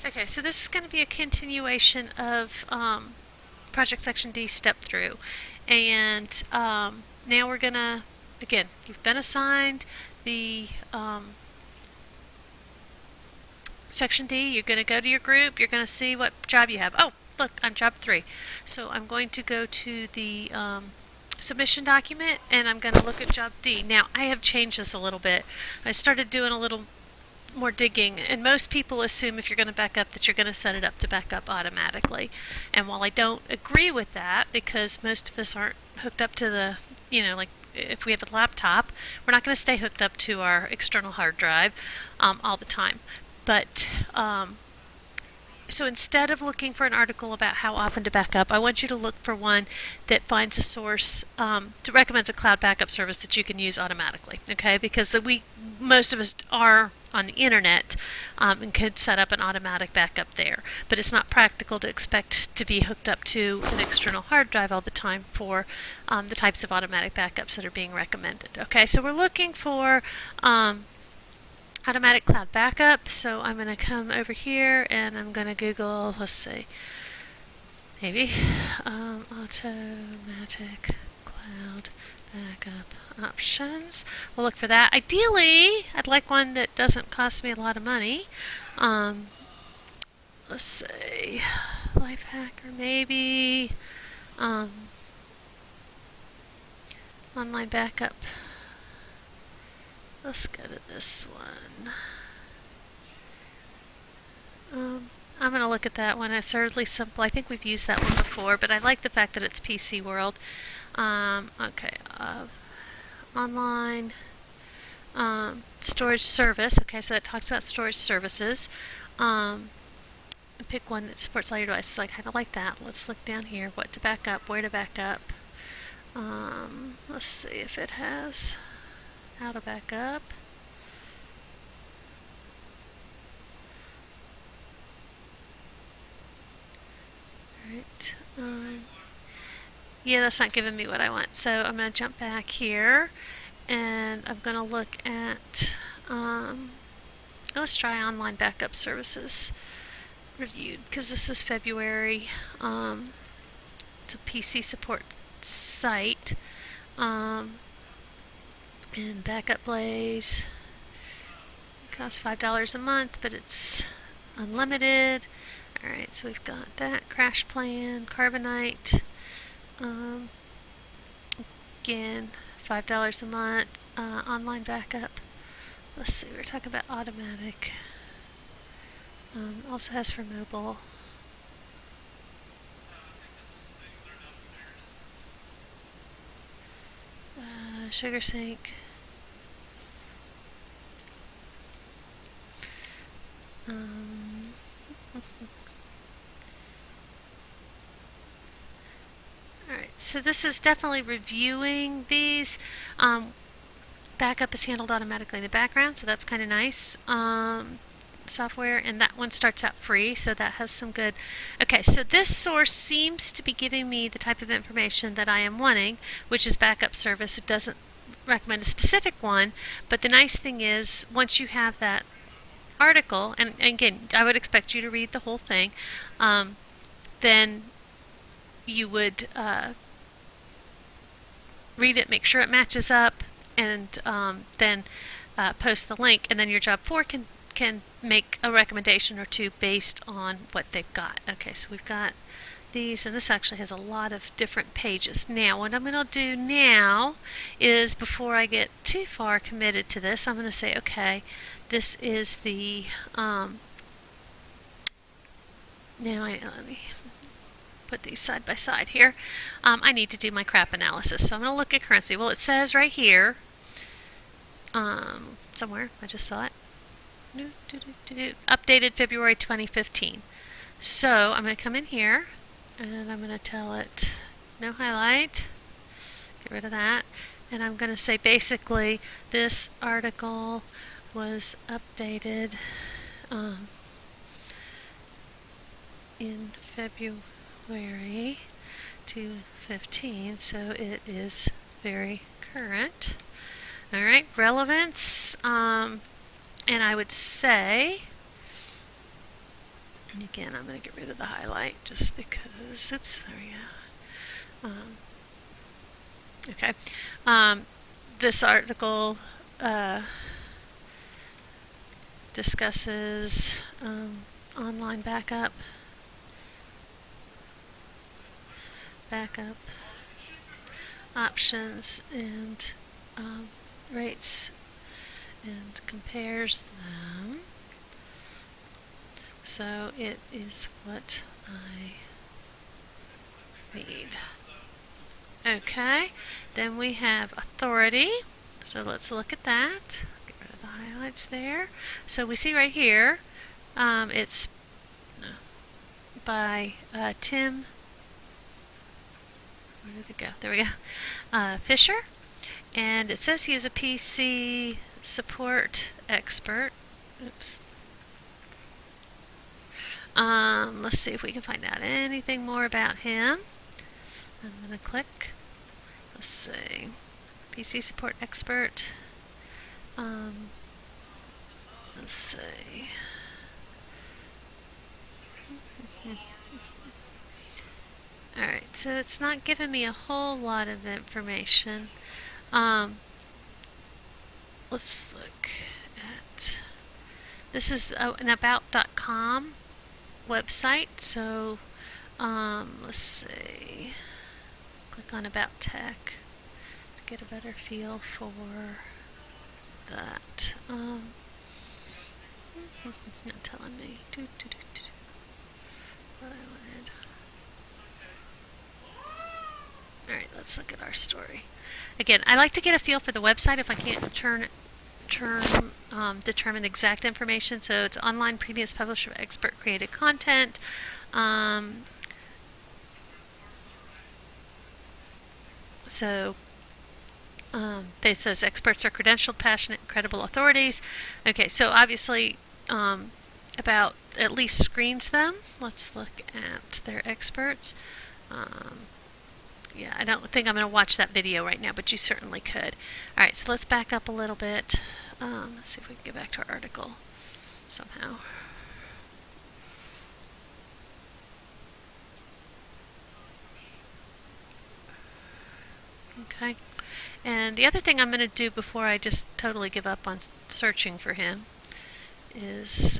Okay, so this is going to be a continuation of Project Section D step through. And now we're going to, again, you've been assigned the Section D. You're going to go to your group. You're going to see what job you have. Oh, look, I'm job 3. So I'm going to go to the submission document and I'm going to look at job D. Now, I have changed this a little bit. I started doing a little more digging, and most people assume if you're going to back up that you're going to set it up to back up automatically. And while I don't agree with that, because most of us aren't hooked up to the, like if we have a laptop, we're not going to stay hooked up to our external hard drive all the time. But so instead of looking for an article about how often to back up, I want you to look for one that finds a source, that recommends a cloud backup service that you can use automatically. Okay, because most of us are on the internet and could set up an automatic backup there, but it's not practical to expect to be hooked up to an external hard drive all the time for the types of automatic backups that are being recommended. Okay, so we're looking for automatic cloud backup. So I'm going to come over here and I'm going to Google, let's see, maybe automatic cloud backup options. We'll look for that. Ideally, I'd like one that doesn't cost me a lot of money. Let's say Lifehacker, maybe. Online backup. Let's go to this one. I'm going to look at that one. It's certainly simple. I think we've used that one before, but I like the fact that it's PC World. Okay, online storage service. Okay, so that talks about storage services. Pick one that supports all your devices. I kind of like that. Let's look down here. What to back up? Where to back up? Let's see if it has how to back up. Alright. Yeah, that's not giving me what I want. So I'm going to jump back here and I'm going to look at, let's try online backup services reviewed, because this is February. It's a PC support site. And Backup Blaze costs $5 a month, but it's unlimited. Alright, so we've got that. Crash Plan, Carbonite. Again, $5 a month. Online backup. Let's see, we're talking about automatic. Also has for mobile. SugarSync. Alright, so this is definitely reviewing these. Backup is handled automatically in the background, so that's kind of nice. Software, and that one starts out free, so that has some good. Okay, so this source seems to be giving me the type of information that I am wanting, which is backup service. It doesn't recommend a specific one, but the nice thing is once you have that article, and again, I would expect you to read the whole thing, then you would read it, make sure it matches up, and then post the link, and then your job 4 can make a recommendation or two based on what they've got. Okay, so we've got these, and this actually has a lot of different pages. Now, what I'm going to do now is, before I get too far committed to this, I'm going to say, okay, this is the, let me put these side by side here. I need to do my crap analysis, so I'm going to look at currency. Well, it says right here, somewhere, I just saw it, updated February 2015. So I'm going to come in here and I'm going to tell it no highlight, get rid of that, and I'm going to say basically this article was updated in February 2015, so it is very current. Alright, relevance, and I would say And again, I'm going to get rid of the highlight just because, oops, there we go. Okay. This article discusses online backup options and rates and compares them. So it is what I need. Okay, then we have authority. So let's look at that. Get rid of the highlights there. So we see right here, it's by Tim. Where did it go? There we go. Fisher. And it says he is a PC support expert. Oops. Let's see if we can find out anything more about him. I'm going to click. Let's see. PC support expert. Let's see. Alright, so it's not giving me a whole lot of information. Let's look at, this is an about.com website, so let's see, click on About Tech to get a better feel for that. Not telling me what I wanted. Alright, let's look at our story. Again, I like to get a feel for the website if I can't determine exact information. So it's online previous publisher expert created content. They says experts are credentialed, passionate, credible authorities. Okay, so obviously About at least screens them. Let's look at their experts. Yeah, I don't think I'm going to watch that video right now, but you certainly could. Alright, so let's back up a little bit. Let's see if we can get back to our article somehow. Okay. And the other thing I'm going to do before I just totally give up on searching for him is,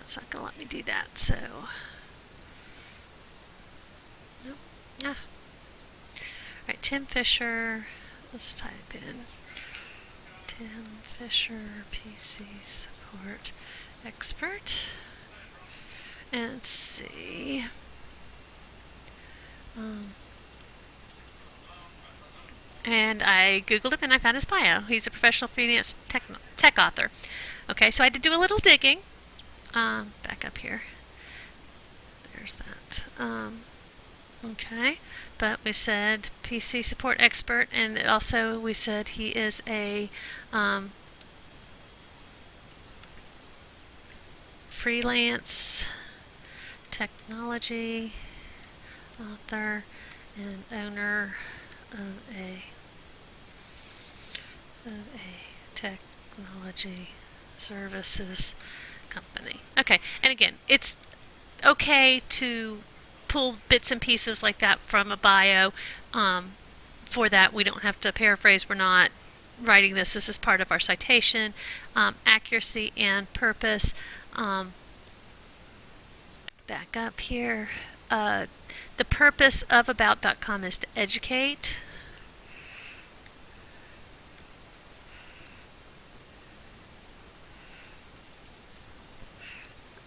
it's not going to let me do that, so, nope. Ah. Alright, Tim Fisher, let's type in Tim Fisher, PC support expert, and let's see. And I Googled him and I found his bio. He's a professional finance tech author. Okay, so I had to do a little digging. Back up here. There's that. Okay, but we said PC support expert, and also we said he is a freelance technology author and owner of a technology services company. Okay, and again, it's okay to pull bits and pieces like that from a bio. For that, we don't have to paraphrase. We're not writing this. This is part of our citation. Accuracy and purpose. Back up here. The purpose of About.com is to educate.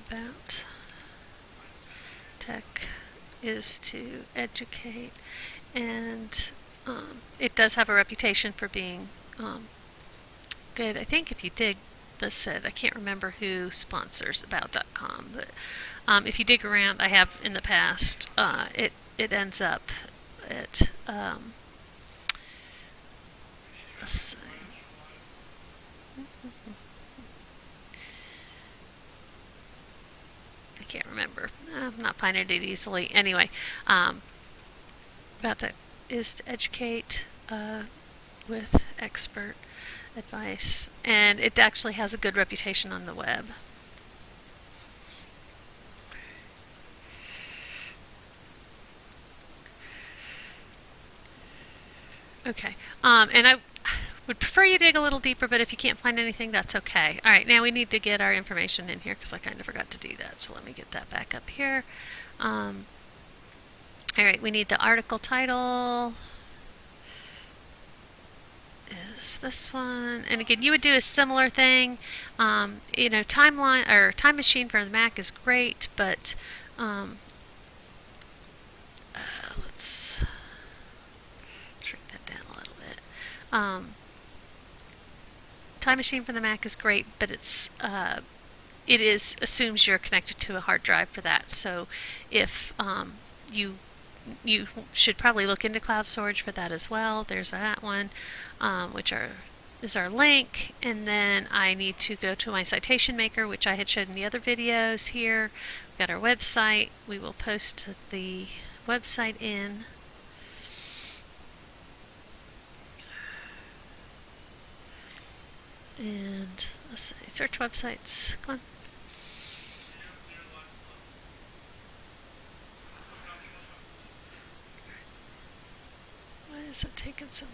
About Tech is to educate, and it does have a reputation for being good. I think if you dig this said, I can't remember who sponsors About.com, but if you dig around, I have in the past, it ends up at, let's see. I can't remember. I'm not finding it easily. Anyway, About is to educate with expert advice, and it actually has a good reputation on the web. Okay. And I would prefer you dig a little deeper, but if you can't find anything, that's okay. All right, now we need to get our information in here because I kind of forgot to do that. So let me get that back up here. All right, we need the article title. Is this one? And again, you would do a similar thing. You know, timeline or Time Machine for the Mac is great, but let's shrink that down a little bit. Time Machine for the Mac is great, but it assumes you're connected to a hard drive for that. So if you should probably look into cloud storage for that as well. There's that one, is our link, and then I need to go to my citation maker, which I had showed in the other videos here. We've got our website. We will post the website in. And let's see, search websites. Come on. Why is it taking so long?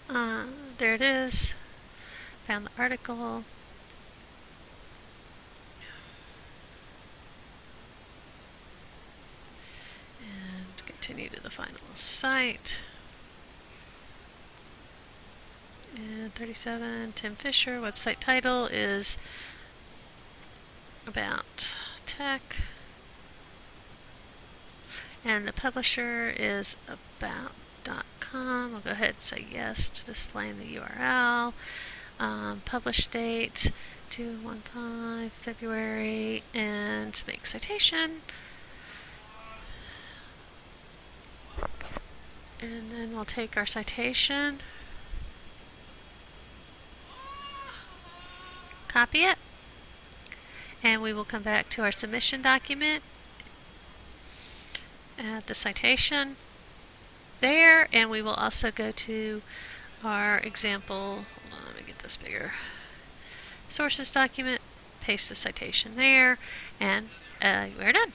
Alright, there it is. Found the article. And continue to the final site. And 37, Tim Fisher. Website title is About Tech. And the publisher is about.com. I'll go ahead and say yes to displaying the URL. Publish date 2/15 February, and make citation. And then we'll take our citation, copy it, and we will come back to our submission document, add the citation there, and we will also go to our example, hold on, let me get this bigger, sources document, paste the citation there, and we're done.